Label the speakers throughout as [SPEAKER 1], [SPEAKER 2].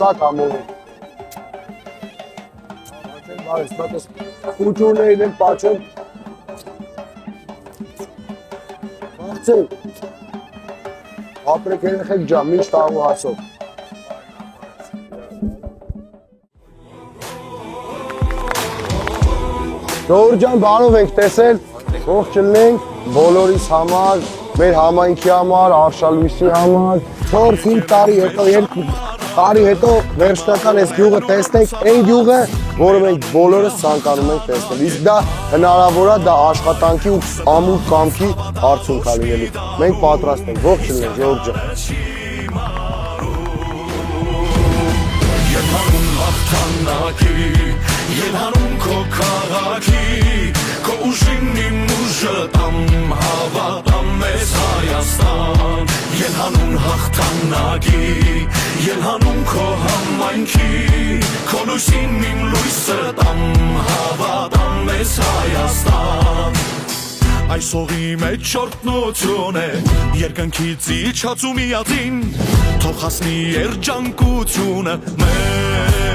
[SPEAKER 1] շատ համովում։ Բարես, բատես, կուտուրներն են պաչում։ Բաղցել։ Ապրեք երեխեք ջան, միշտ աղու հասով։ Ժողովուրդ ջան, բարով եք տեսել, ողջ ելնենք բոլորիս համար, մեր համայնքի համար, Արշալույսի համար, 4-5 տարի հետո, 2 տարի հետո վերջնական այս գյուղը տեսնենք, այն գյուղը, որը մենք բոլորս ցանկանում ենք տեսնել։ Իսկ դա հնարավոր է, դա աշխատանքի ու ամուր կամքի արդյունք է լինելու։ Մենք պատրաստ ենք, ողջ ելնենք, ժողովուրդ ջան։
[SPEAKER 2] Ելհանում քո քաղաքի, քո ուժին իմ ուժը տամ հավատամ մեզ Հայաստան, ելհանուն հաղթանակի, ելհանում քո համայնքի, քո լույսին իմ լույսը տամ հավատամ մեզ Հայաստան։ Այս հողի մեջ շորտնություն է, երկնքից իջած ու միածին, թող հասնի երջանկությունը մեր։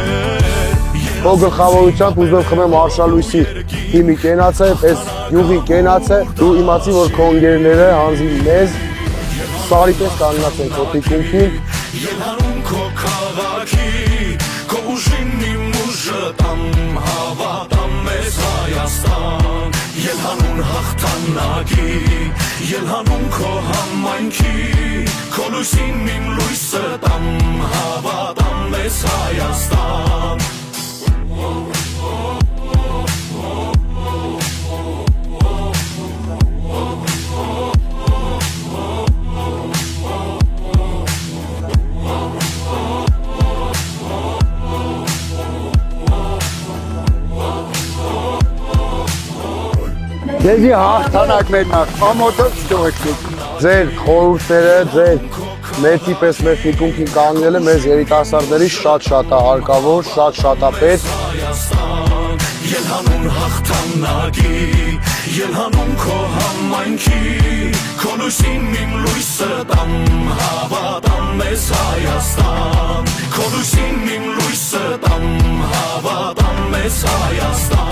[SPEAKER 1] Քո գլխավորությամբ ուզում խմեմ Արշալույսի թիմի կենացը, այս յուղի կենացը, դու իմացի, որ քո ընկերները հանձին մեզ սարի պես կանգնած են քո թիկունքին։
[SPEAKER 2] Ելհանում քո քաղաքի, քո ուժին իմ ուժը տամ հավատամ մեզ Հայաստան, ելհանուն հաղթանակի, ելհանում քո համայնքի, քո լույսին իմ լույսը տամ հավատամ մեզ Հայաստան։
[SPEAKER 1] Ձեզի հաղթանակ մերնակ, ամոթով չտողեցիք։ Ձեր խորհուրդները, ձեր մեծի պես մեր թիկունքին կանգնելը մեզ երիտասարդների շատ-շատ է հարկավոր, շատ-շատ է պետք։
[SPEAKER 2] Ելհանում հաղթանակի, ելհանում քո համայնքի, քո լույսին իմ լույսը տամ հավատամ մեզ Հայաստան, քո լույսին իմ լույսը տամ հավատամ մեզ Հայաստան։